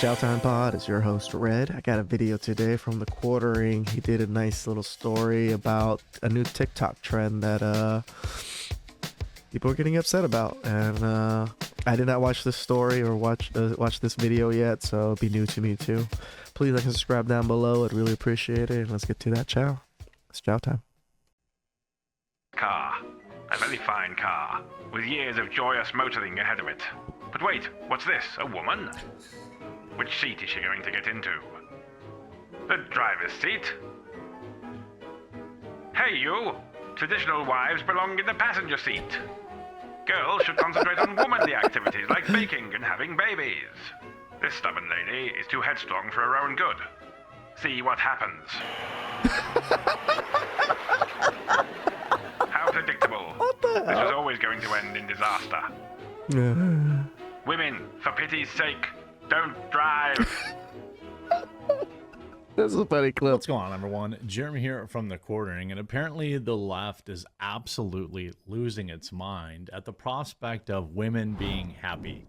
TheChowTimePod is your host, Red. I got a video today from The Quartering. He did a nice little story about a new TikTok trend that people are getting upset about. And I did not watch this story or watch this video yet, so it'll be new to me too. Please like and subscribe down below. I'd really appreciate it. And let's get to that chow. It's chow time. Car. A very fine car, with years of joyous motoring ahead of it. But wait, what's this? A woman? Which seat is she going to get into? The driver's seat? Hey you! Traditional wives belong in the passenger seat. Girls should concentrate on womanly activities like baking and having babies. This stubborn lady is too headstrong for her own good. See what happens. How predictable. What the hell? This was always going to end in disaster. Women, for pity's sake, don't drive. This is a funny clip. What's going on, everyone? Jeremy here from The Quartering, and apparently the left is absolutely losing its mind at the prospect of women being happy.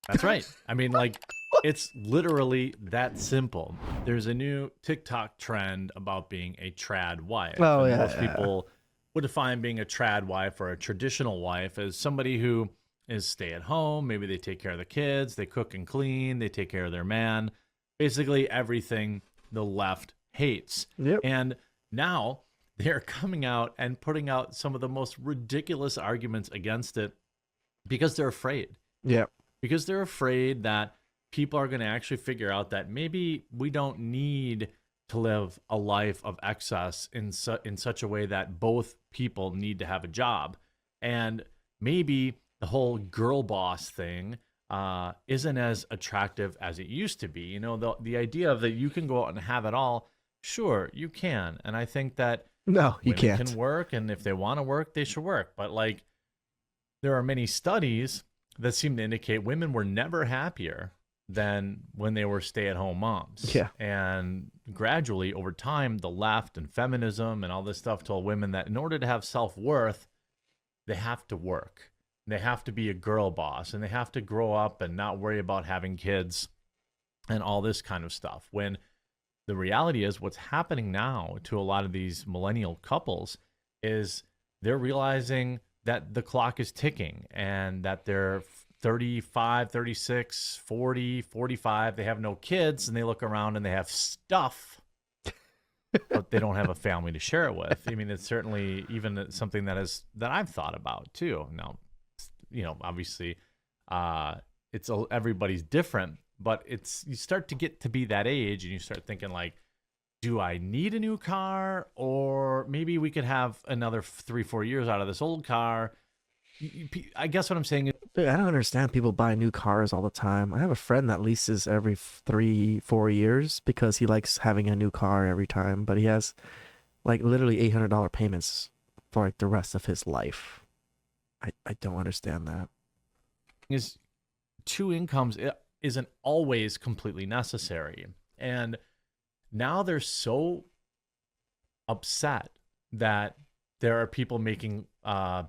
That's right. I mean, like, it's literally that simple. There's a new TikTok trend about being a trad wife. Oh, and yeah. most people would define being a trad wife or a traditional wife as somebody who is stay at home. Maybe they take care of the kids, they cook and clean, they take care of their man. Basically everything the left hates. Yep. And now they're coming out and putting out some of the most ridiculous arguments against it because they're afraid. Yep. Because they're afraid that people are going to actually figure out that maybe we don't need to live a life of excess in such a way that both people need to have a job. And maybe the whole girl boss thing isn't as attractive as it used to be. You know, the idea of that you can go out and have it all, sure, you can. And I think that No, you women can't. can work, and if they want to work, they should work. But like, there are many studies that seem to indicate women were never happier than when they were stay-at-home moms. Yeah. And gradually, over time, the left and feminism and all this stuff told women that in order to have self-worth, they have to work. They have to be a girl boss, and they have to grow up and not worry about having kids and all this kind of stuff. When the reality is what's happening now to a lot of these millennial couples is they're realizing that the clock is ticking and that they're 35, 36, 40, 45. They have no kids, and they look around and they have stuff, but they don't have a family to share it with. I mean, it's certainly even something that I've thought about too. Now, you know, obviously, everybody's different, but you start to get to be that age, and you start thinking like, do I need a new car, or maybe we could have another 3-4 years out of this old car? I guess what I'm saying is, Dude, I don't understand people buy new cars all the time. I have a friend that leases every 3-4 years because he likes having a new car every time, but he has like literally $800 payments for like the rest of his life. I don't understand that. is two incomes isn't always completely necessary. And now they're so upset that there are people making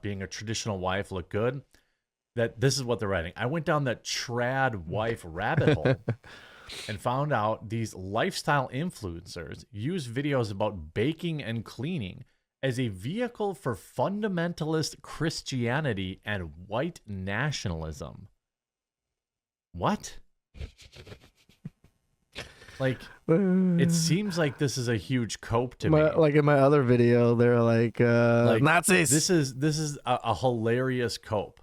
being a traditional wife look good that this is what they're writing. I went down that trad wife rabbit hole and found out these lifestyle influencers use videos about baking and cleaning as a vehicle for fundamentalist Christianity and white nationalism. What? Like, it seems like this is a huge cope to me. Like in my other video, they're like, Nazis. This is a hilarious cope.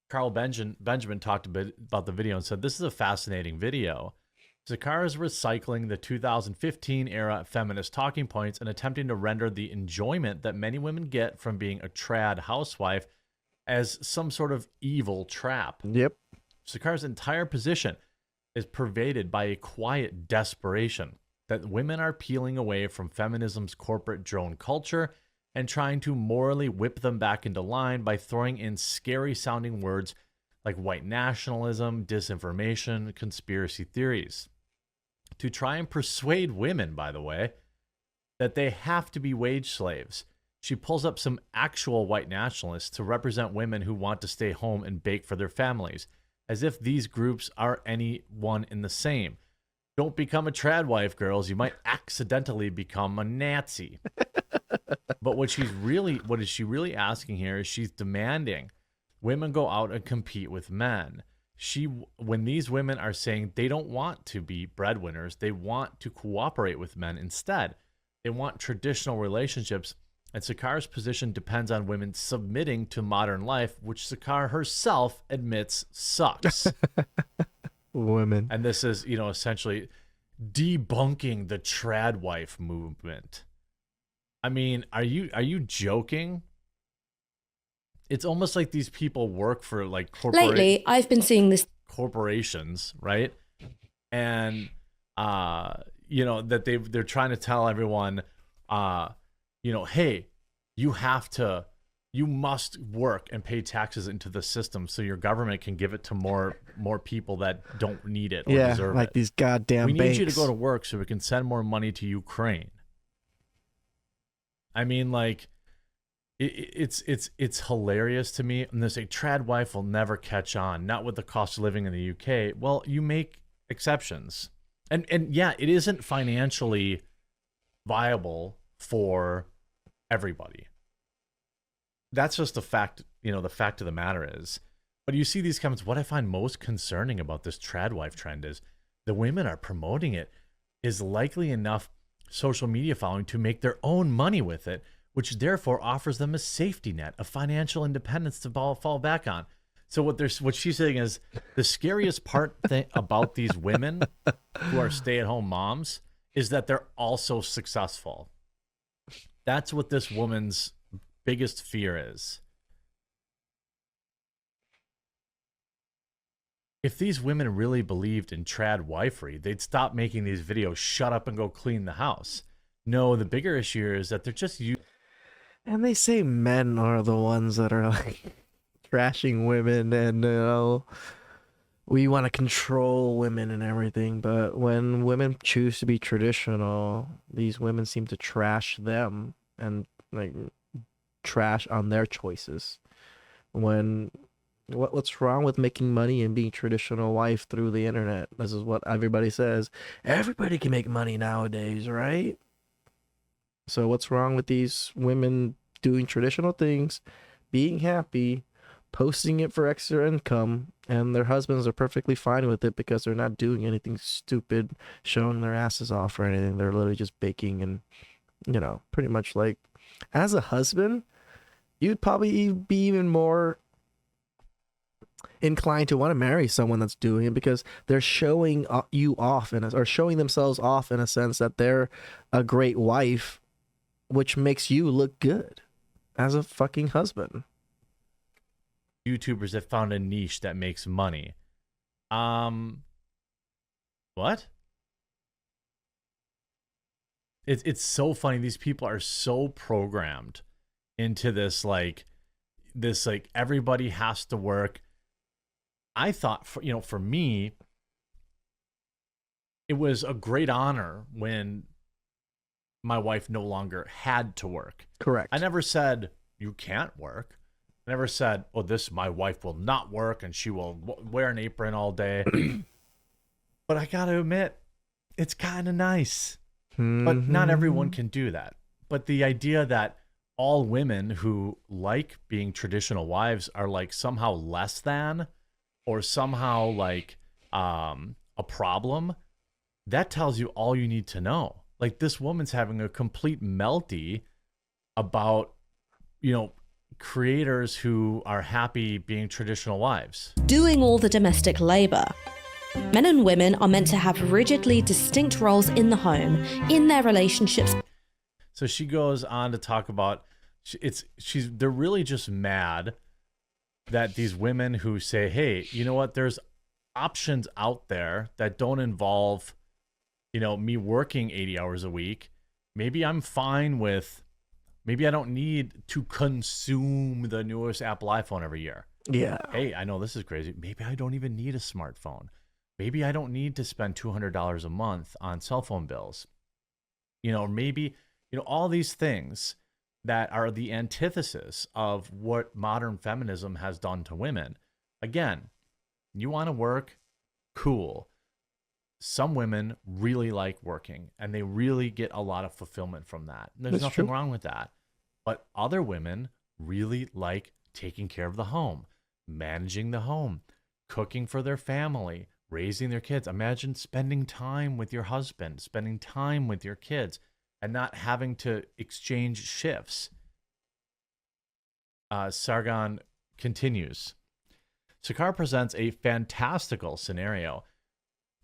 Carl Benjamin talked a bit about the video and said, this is a fascinating video. Zakar is recycling the 2015 era feminist talking points and attempting to render the enjoyment that many women get from being a trad housewife as some sort of evil trap. Yep. Zakar's entire position is pervaded by a quiet desperation that women are peeling away from feminism's corporate drone culture and trying to morally whip them back into line by throwing in scary sounding words like white nationalism, disinformation, conspiracy theories. To try and persuade women, by the way, that they have to be wage slaves, she pulls up some actual white nationalists to represent women who want to stay home and bake for their families, as if these groups are any one in the same. Don't become a trad wife, girls. You might accidentally become a Nazi. But what is she really asking here is she's demanding women go out and compete with men. When these women are saying they don't want to be breadwinners, they want to cooperate with men instead. They want traditional relationships. And Sakar's position depends on women submitting to modern life, which Sakar herself admits sucks. Women. And this is, essentially debunking the trad wife movement. I mean, are you joking? It's almost like these people work for like Lately, I've been seeing this corporations, right? And that they're trying to tell everyone, hey, you must work and pay taxes into the system so your government can give it to more people that don't need it or deserve like it. These goddamn We banks. need you to go to work so we can send more money to Ukraine. I mean, like, it's hilarious to me. And they say trad wife will never catch on, not with the cost of living in the UK. Well, you make exceptions, and yeah, it isn't financially viable for everybody. That's just the fact. The fact of the matter is. But you see these comments. What I find most concerning about this trad wife trend is the women are promoting it is likely enough social media following to make their own money with it, which therefore offers them a safety net of financial independence to fall back on. So what she's saying is the scariest part about these women who are stay-at-home moms is that they're also successful. That's what this woman's biggest fear is. If these women really believed in trad wifery, they'd stop making these videos, shut up and go clean the house. No, the bigger issue is that they're just And they say men are the ones that are like trashing women, and we want to control women and everything. But when women choose to be traditional, these women seem to trash them and like trash on their choices. What's wrong with making money and being traditional wife through the internet? This is what everybody says. Everybody can make money nowadays, right? So what's wrong with these women doing traditional things, being happy, posting it for extra income, and their husbands are perfectly fine with it because they're not doing anything stupid, showing their asses off or anything. They're literally just baking and, pretty much like, as a husband, you'd probably be even more inclined to want to marry someone that's doing it because they're showing you off or showing themselves off in a sense that they're a great wife, which makes you look good as a fucking husband. YouTubers have found a niche that makes money. What? It's so funny. These people are so programmed into this everybody has to work. I thought for me, it was a great honor when my wife no longer had to work. Correct. I never said you can't work. I never said, my wife will not work and she will wear an apron all day. But I got to admit, it's kind of nice. But not everyone can do that. But the idea that all women who like being traditional wives are like somehow less than or somehow like a problem, that tells you all you need to know. Like this woman's having a complete melty about, creators who are happy being traditional wives. doing all the domestic labor. Men and women are meant to have rigidly distinct roles in the home, in their relationships. So she goes on to talk about they're really just mad that these women who say, hey, you know what, there's options out there that don't involve, me working 80 hours a week. Maybe I'm fine with, maybe I don't need to consume the newest Apple iPhone every year. Yeah. Hey, I know this is crazy. Maybe I don't even need a smartphone. Maybe I don't need to spend $200 a month on cell phone bills. Maybe, all these things that are the antithesis of what modern feminism has done to women. Again, You want to work? Cool. Some women really like working and they really get a lot of fulfillment from that. There's That's nothing true. wrong with that. But other women really like taking care of the home, managing the home, cooking for their family, raising their kids. Imagine spending time with your husband, spending time with your kids, and not having to exchange shifts. Sargon continues. Sakar presents a fantastical scenario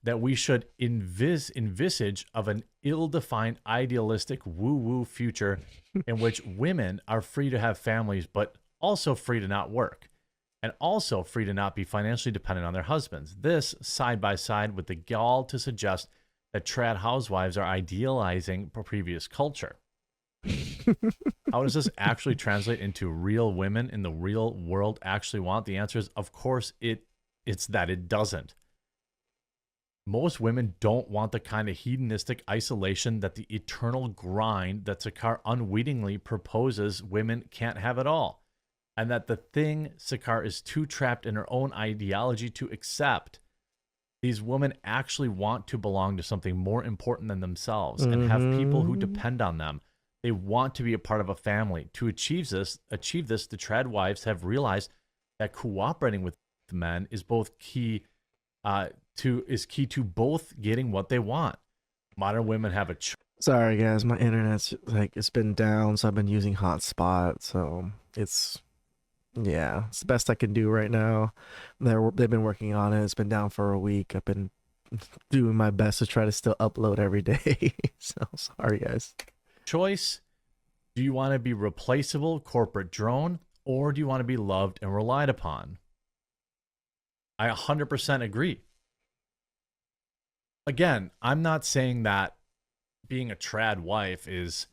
that we should envisage of an ill-defined, idealistic, woo-woo future in which women are free to have families, but also free to not work, and also free to not be financially dependent on their husbands. This, side by side with the gall to suggest that trad housewives are idealizing previous culture. How does this actually translate into real women in the real world actually want? The answer is, of course, it's that it doesn't. Most women don't want the kind of hedonistic isolation that the eternal grind that Sakar unwittingly proposes women can't have at all. And that the thing Sakar is too trapped in her own ideology to accept. These women actually want to belong to something more important than themselves and have people who depend on them. They want to be a part of a family. To achieve this, the trad wives have realized that cooperating with men is both key to both getting what they want. Modern women have a choice. Sorry guys, my internet's like it's been down, so I've been using hotspot. So it's the best I can do right now. They've been working on it. It's been down for a week. I've been doing my best to try to still upload every day. So sorry guys. Choice. Do you want to be replaceable corporate drone, or do you want to be loved and relied upon? I 100% agree. Again, I'm not saying that being a trad wife is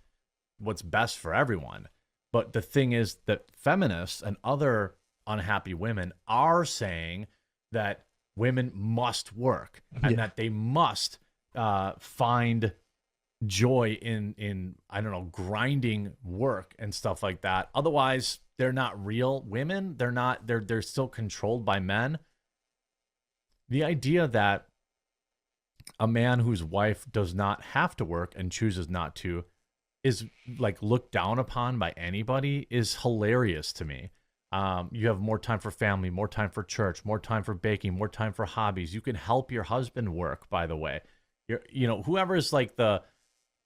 what's best for everyone. But the thing is that feminists and other unhappy women are saying that women must work and that they must find joy in I don't know, grinding work and stuff like that. Otherwise, they're not real women. They're still controlled by men. The idea that a man whose wife does not have to work and chooses not to is like looked down upon by anybody is hilarious to me. You have more time for family, more time for church, more time for baking, more time for hobbies. You can help your husband work, by the way. Whoever's like the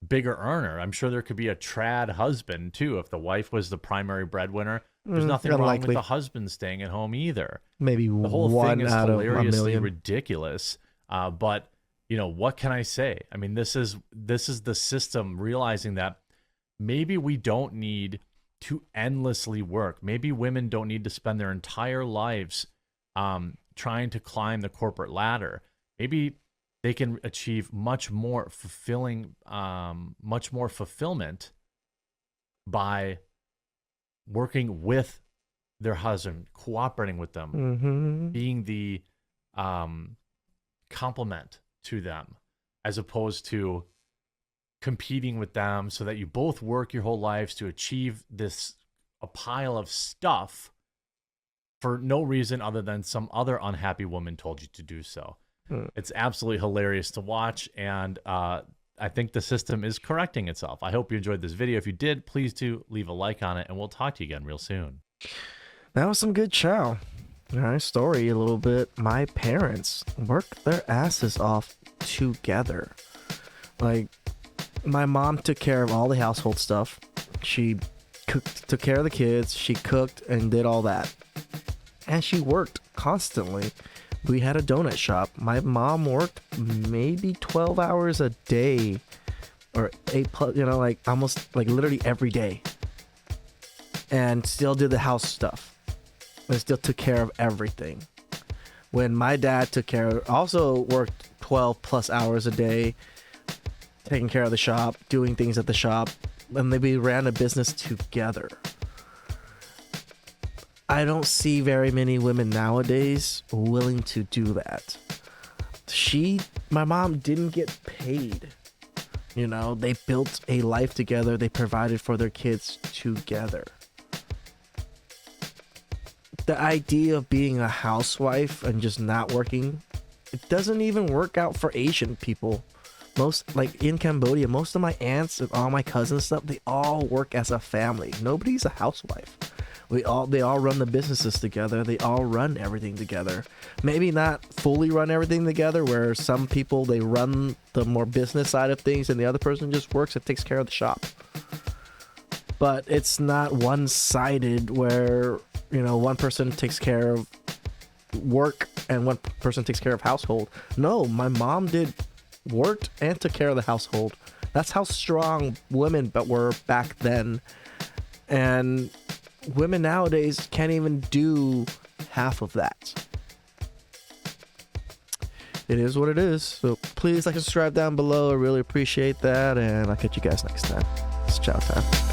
bigger earner, I'm sure there could be a trad husband too. If the wife was the primary breadwinner, there's nothing wrong with the husband staying at home either. Maybe the whole one thing is out hilariously of a million. ridiculous. But what can I say? I mean, this is the system realizing that maybe we don't need to endlessly work. Maybe women don't need to spend their entire lives trying to climb the corporate ladder. Maybe they can achieve much more fulfillment by working with their husband, cooperating with them, being the complement to them, as opposed to competing with them so that you both work your whole lives to achieve a pile of stuff for no reason other than some other unhappy woman told you to do so. It's absolutely hilarious to watch, and I think the system is correcting itself. I hope you enjoyed this video. If you did, please do leave a like on it, and we'll talk to you again real soon. That was some good chow. All right, story a little bit. My parents worked their asses off together. Like, my mom took care of all the household stuff. She took care of the kids. She cooked and did all that. And she worked constantly. We had a donut shop. My mom worked maybe 12 hours a day, or 8 plus, like almost like literally every day. And still did the house stuff. And still took care of everything. When my dad also worked 12 plus hours a day, taking care of the shop, doing things at the shop, and we ran a business together. I don't see very many women nowadays willing to do that. My mom didn't get paid. They built a life together. They provided for their kids together. the idea of being a housewife and just not working, it doesn't even work out for Asian people. Most, like in Cambodia, most of my aunts and all my cousins and stuff, they all work as a family. Nobody's a housewife. They all run the businesses together. They all run everything together. Maybe not fully run everything together, where some people, they run the more business side of things and the other person just works and takes care of the shop. But it's not one-sided where, you know, one person takes care of work and one person takes care of household. No, my mom worked and took care of the household. That's how strong women were back then. And women nowadays can't even do half of that. It is what it is. So please like and subscribe down below. I really appreciate that. And I'll catch you guys next time. It's chow time.